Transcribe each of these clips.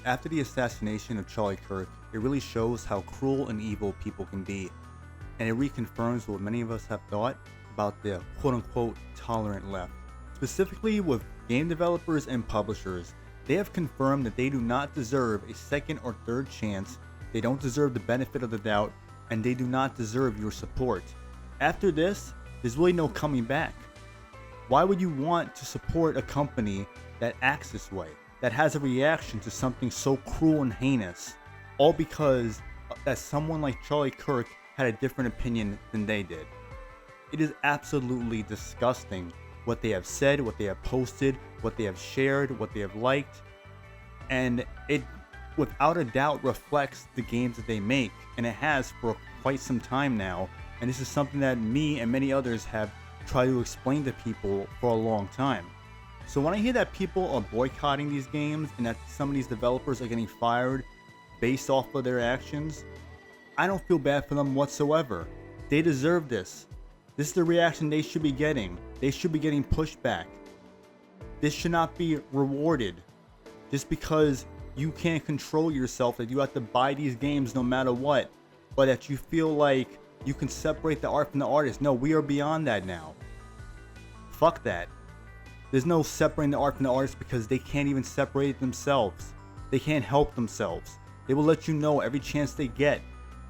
After the assassination of Charlie Kirk, it really shows how cruel and evil people can be, and it reconfirms what many of us have thought about the quote-unquote tolerant left. Specifically with game developers and publishers, they have confirmed that they do not deserve a second or third chance, they don't deserve the benefit of the doubt, and they do not deserve your support. After this, there's really no coming back. Why would you want to support a company that acts this way, that has a reaction to something so cruel and heinous, all because that someone like Charlie Kirk had a different opinion than they did? It is absolutely disgusting what they have said, what they have posted, what they have shared, what they have liked, and it without a doubt reflects the games that they make, and it has for quite some time now, and this is something that me and many others have tried to explain to people for a long time. So when I hear that people are boycotting these games and that some of these developers are getting fired based off of their actions, I don't feel bad for them whatsoever. They deserve this. This is the reaction they should be getting. They should be getting pushback. This should not be rewarded just because you can't control yourself, that you have to buy these games no matter what, but that you feel like you can separate the art from the artist. No, we are beyond that now. Fuck that. There's no separating the art from the artist because they can't even separate it themselves. They can't help themselves. They will let you know every chance they get.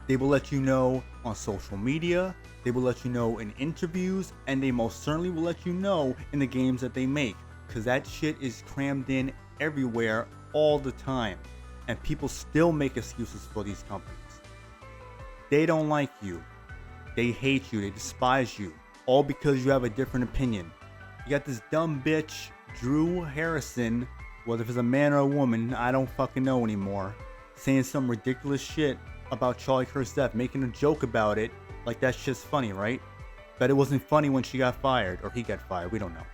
They will let you know on social media, they will let you know in interviews, and they most certainly will let you know in the games that they make, because that shit is crammed in everywhere all the time, and people still make excuses for these companies. They don't like you, they hate you, they despise you, all because you have a different opinion. You got this dumb bitch, Drew Harrison, whether if it's a man or a woman, I don't fucking know anymore, saying some ridiculous shit about Charlie Kirk's death, making a joke about it, like that shit's funny, right? Bet it wasn't funny when she got fired, or he got fired, we don't know.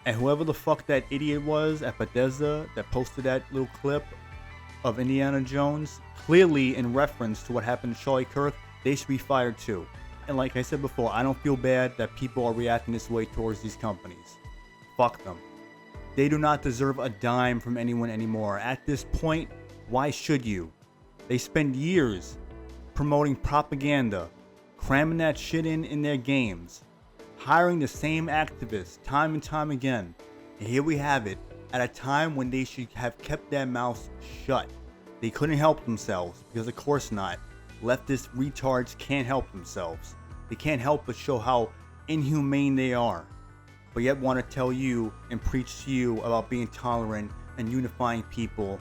And whoever the fuck that idiot was at Bethesda that posted that little clip of Indiana Jones, clearly in reference to what happened to Charlie Kirk, they should be fired too. And like I said before, I don't feel bad that people are reacting this way towards these companies. Fuck them. They do not deserve a dime from anyone anymore. At this point, why should you? They spend years promoting propaganda, cramming that shit in their games, hiring the same activists time and time again. And here we have it at a time when they should have kept their mouths shut. They couldn't help themselves, because of course not. Leftist retards can't help themselves. They can't help but show how inhumane they are, but yet want to tell you and preach to you about being tolerant and unifying people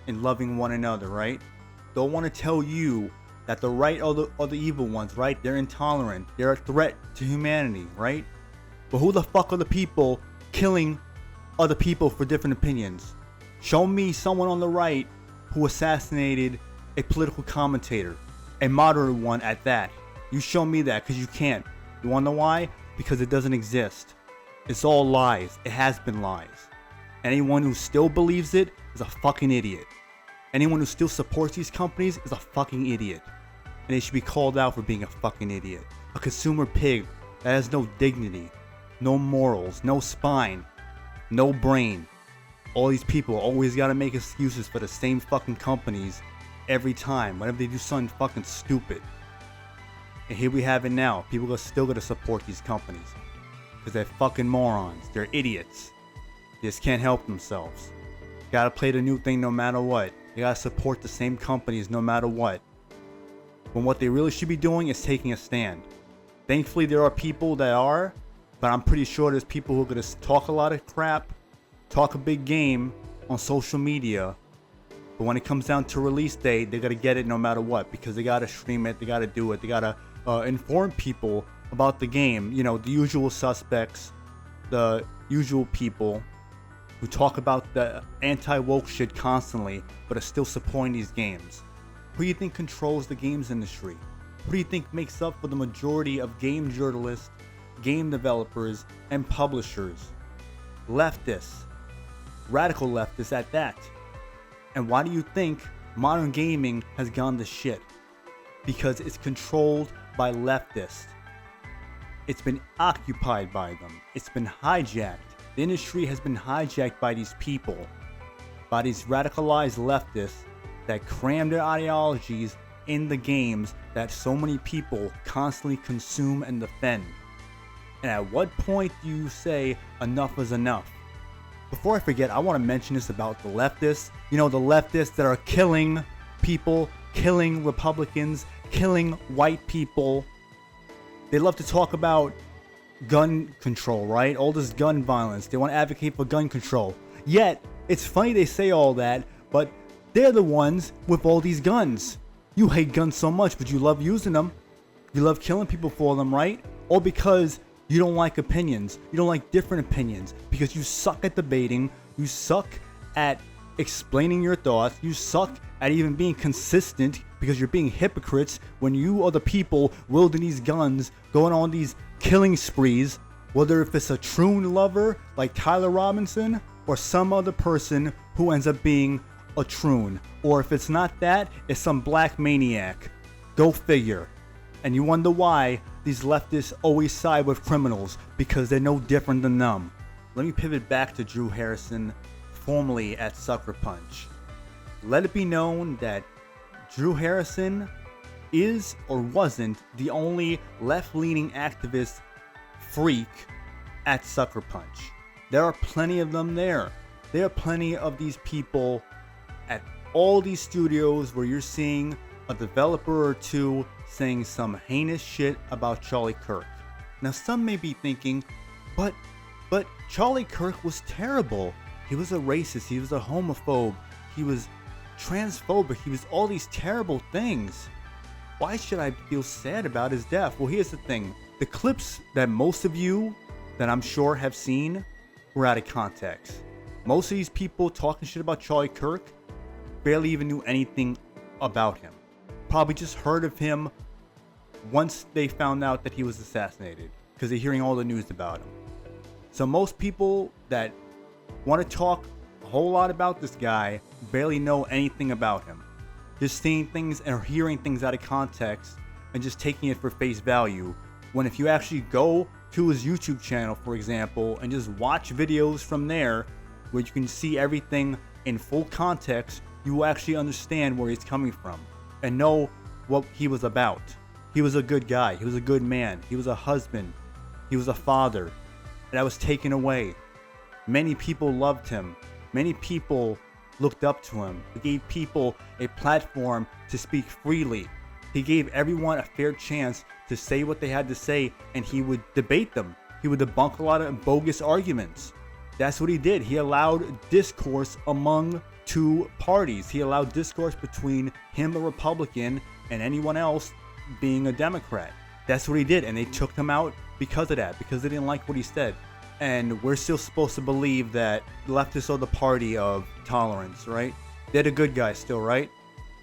and loving one another, right? They'll want to tell you that the right are the evil ones, right? They're intolerant. They're a threat to humanity, right? But who the fuck are the people killing other people for different opinions? Show me someone on the right who assassinated a political commentator, a moderate one at that. You show me that, because you can't. You wanna know why? Because it doesn't exist. It's all lies. It has been lies. Anyone who still believes it is a fucking idiot. Anyone who still supports these companies is a fucking idiot. And they should be called out for being a fucking idiot. A consumer pig that has no dignity, no morals, no spine, no brain. All these people always gotta make excuses for the same fucking companies every time, whenever they do something fucking stupid. And here we have it now. People are still gonna support these companies, because they're fucking morons. They're idiots. They just can't help themselves. Gotta play the new thing no matter what. They gotta support the same companies no matter what. When what they really should be doing is taking a stand. Thankfully there are people that are, but I'm pretty sure there's people who are gonna talk a lot of crap, talk a big game on social media, but when it comes down to release date, they gotta get it no matter what, because they gotta stream it, they gotta do it, they gotta inform people about the game. You know, the usual suspects, the usual people who talk about the anti-woke shit constantly, but are still supporting these games. Who do you think controls the games industry? Who do you think makes up for the majority of game journalists, game developers, and publishers? Leftists. Radical leftists at that. And why do you think modern gaming has gone to shit? Because it's controlled by leftists. It's been occupied by them. It's been hijacked. The industry has been hijacked by these people, by these radicalized leftists that cram their ideologies in the games that so many people constantly consume and defend. And at what point do you say enough is enough? Before I forget, I want to mention this about the leftists. You know, the leftists that are killing people, killing Republicans, killing white people. They love to talk about gun control, right? All this gun violence. They want to advocate for gun control. Yet, it's funny they say all that, but they're the ones with all these guns. You hate guns so much, but you love using them. You love killing people for them, right? All because you don't like opinions. You don't like different opinions because you suck at debating. You suck at explaining your thoughts. You suck at even being consistent because you're being hypocrites when you are the people wielding these guns, going on these killing sprees, whether if it's a troon lover like Tyler Robinson or some other person who ends up being a troon. Or if it's not that, it's some black maniac. Go figure. And you wonder why these leftists always side with criminals, because they're no different than them. Let me pivot back to Drew Harrison, formerly at Sucker Punch. Let it be known that Drew Harrison is or wasn't the only left-leaning activist freak at Sucker Punch. There are plenty of them there. There are plenty of these people at all these studios where you're seeing a developer or two saying some heinous shit about Charlie Kirk. Now some may be thinking, but Charlie Kirk was terrible. He was a racist, he was a homophobe, he was transphobic, he was all these terrible things. Why should I feel sad about his death? Well, here's the thing. The clips that most of you, that I'm sure have seen, were out of context. Most of these people talking shit about Charlie Kirk barely even knew anything about him. Probably just heard of him once they found out that he was assassinated, because they're hearing all the news about him. So most people that want to talk a whole lot about this guy barely know anything about him. Just seeing things and hearing things out of context and just taking it for face value, when if you actually go to his YouTube channel, for example, and just watch videos from there where you can see everything in full context, you will actually understand where he's coming from and know what he was about. He was a good guy. He was a good man. He was a husband. He was a father. And that was taken away. Many people loved him. Many people looked up to him. He gave people a platform to speak freely. He gave everyone a fair chance to say what they had to say, and he would debate them. He would debunk a lot of bogus arguments. That's what he did. He allowed discourse among two parties. He allowed discourse between him, a Republican, and anyone else being a Democrat. That's what he did, and they took him out because of that, because they didn't like what he said. And we're still supposed to believe that leftists are the party of tolerance, right? They're the good guys still, right?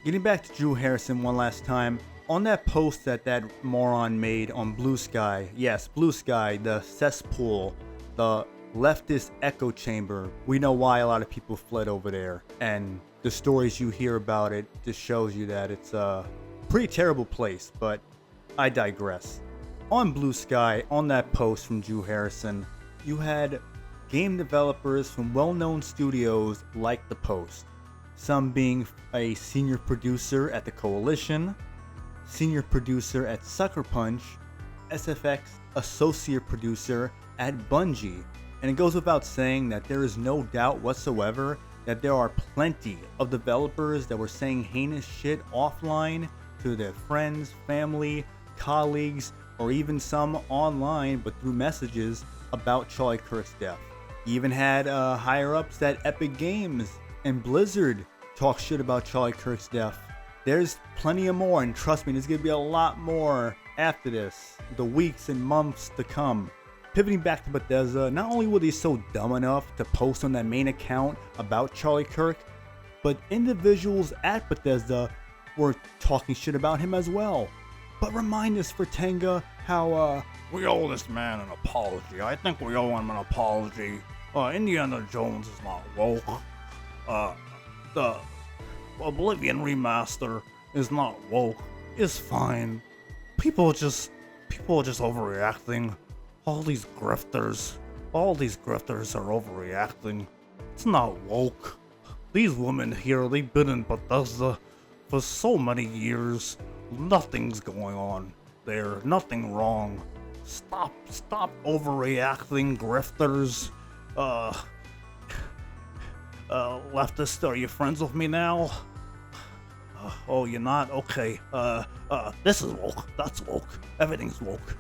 Getting back to Drew Harrison one last time, on that post that moron made on Blue Sky, yes, Blue Sky, the cesspool, the leftist echo chamber, we know why a lot of people fled over there. And the stories you hear about it just shows you that it's a pretty terrible place, but I digress. On Blue Sky, on that post from Drew Harrison, you had game developers from well-known studios like The Post, some being a senior producer at the Coalition, senior producer at Sucker Punch, SFX associate producer at Bungie. And it goes without saying that there is no doubt whatsoever that there are plenty of developers that were saying heinous shit offline to their friends, family, colleagues, or even some online but through messages about Charlie Kirk's death. You even had higher-ups at Epic Games and Blizzard talk shit about Charlie Kirk's death. There's plenty of more, and trust me, there's going to be a lot more after this, the weeks and months to come. Pivoting back to Bethesda, not only were they so dumb enough to post on that main account about Charlie Kirk, but individuals at Bethesda were talking shit about him as well. But remind us, Vertenga, how we owe this man an apology. I think we owe him an apology. Indiana Jones is not woke. The Oblivion remaster is not woke. It's fine. People are just overreacting. All these grifters are overreacting. It's not woke. These women here, they've been in Bethesda for so many years. Nothing's going on there. Nothing wrong. Stop overreacting, grifters. Leftist, are you friends with me now? Oh, you're not? Okay. This is woke. That's woke. Everything's woke.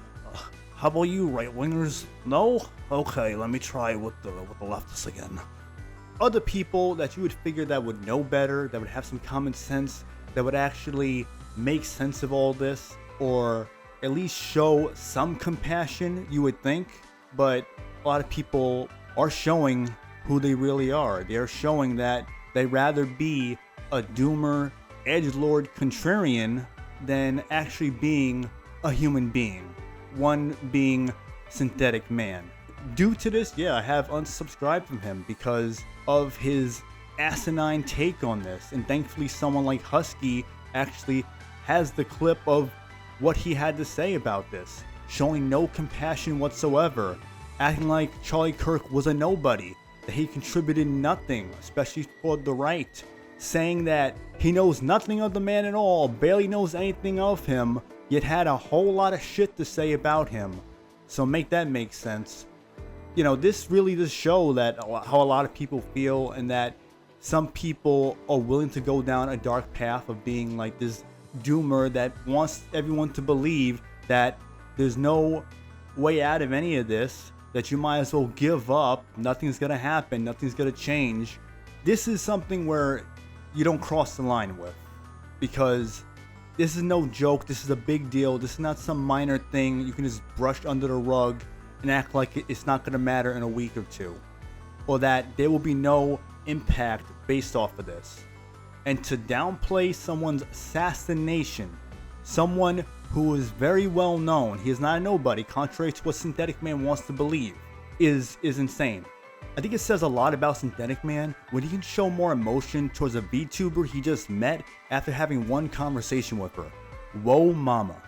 How about you, right-wingers? No? Okay, let me try with the leftists again. Other people that you would figure that would know better, that would have some common sense, that would actually make sense of all this, or at least show some compassion, you would think, but a lot of people are showing who they really are. They're showing that they'd rather be a doomer, edgelord, contrarian than actually being a human being, one being synthetic man. Due to this, yeah, I have unsubscribed from him because of his asinine take on this, and thankfully someone like Husky actually has the clip of what he had to say about this, showing no compassion whatsoever, acting like Charlie Kirk was a nobody, that he contributed nothing, especially for the right, saying that he knows nothing of the man at all, barely knows anything of him, yet had a whole lot of shit to say about him. So make that make sense. You know, this really does show that how a lot of people feel, and that some people are willing to go down a dark path of being like this doomer that wants everyone to believe that there's no way out of any of this, that you might as well give up, nothing's gonna happen, nothing's gonna change. This is something where you don't cross the line with, because this is no joke, this is a big deal, this is not some minor thing you can just brush under the rug and act like it's not gonna matter in a week or two, or that there will be no impact based off of this. And to downplay someone's assassination, someone who is very well known, he is not a nobody, contrary to what Synthetic Man wants to believe, is insane. I think it says a lot about Synthetic Man when he can show more emotion towards a VTuber he just met after having one conversation with her. Whoa mama.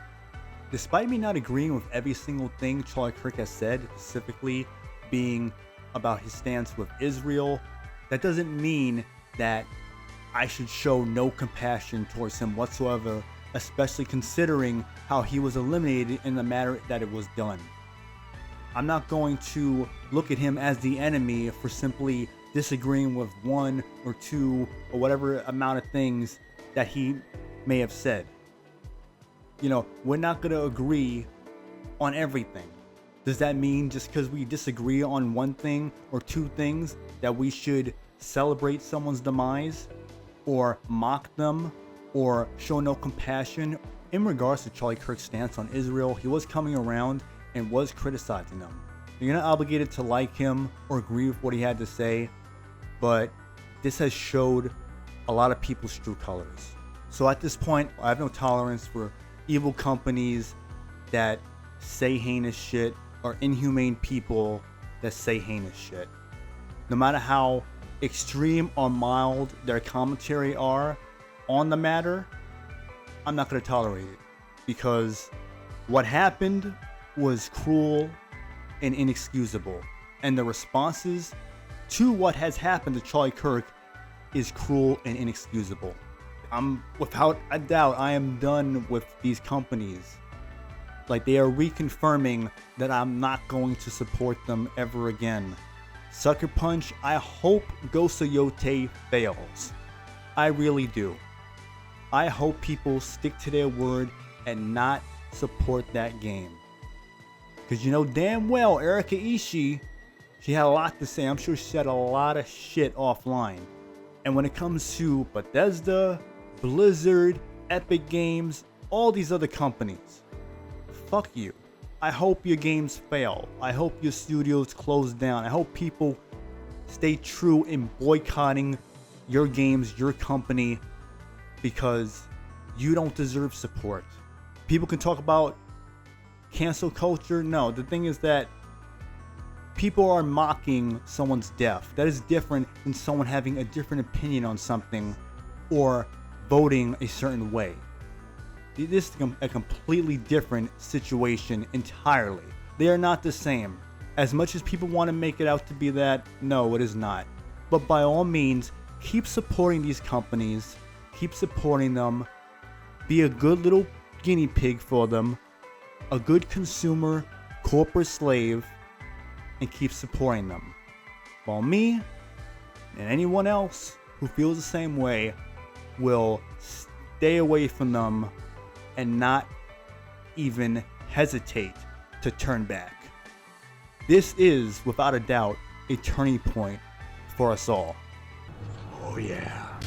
Despite me not agreeing with every single thing Charlie Kirk has said, specifically being about his stance with Israel, that doesn't mean that I should show no compassion towards him whatsoever, especially considering how he was eliminated in the manner that it was done. I'm not going to look at him as the enemy for simply disagreeing with one or two or whatever amount of things that he may have said. You know, we're not going to agree on everything. Does that mean just because we disagree on one thing or two things that we should celebrate someone's demise or mock them or show no compassion? In regards to Charlie Kirk's stance on Israel, he was coming around and was criticizing them. You're not obligated to like him or agree with what he had to say, but this has showed a lot of people's true colors. So at this point, I have no tolerance for evil companies that say heinous shit or inhumane people that say heinous shit. No matter how extreme or mild their commentary are on the matter, I'm not going to tolerate it, because what happened was cruel and inexcusable, and the responses to what has happened to Charlie Kirk is cruel and inexcusable. Without a doubt, I am done with these companies. Like, they are reconfirming that I'm not going to support them ever again. Sucker Punch, I hope Ghost of Yote fails. I really do. I hope people stick to their word and not support that game. Because you know damn well Erika Ishii, she had a lot to say. I'm sure she said a lot of shit offline. And when it comes to Bethesda, Blizzard, Epic Games, all these other companies, fuck you. I hope your games fail. I hope your studios close down. I hope people stay true in boycotting your games, your company, because you don't deserve support. People can talk about cancel culture. No, the thing is that people are mocking someone's death. That is different than someone having a different opinion on something or voting a certain way. This is a completely different situation entirely. They are not the same. As much as people want to make it out to be that, no, it is not. But by all means, keep supporting these companies, keep supporting them, be a good little guinea pig for them, a good consumer, corporate slave, and keep supporting them. While me, and anyone else who feels the same way, will stay away from them and not even hesitate to turn back. This is, without a doubt, a turning point for us all. Oh yeah.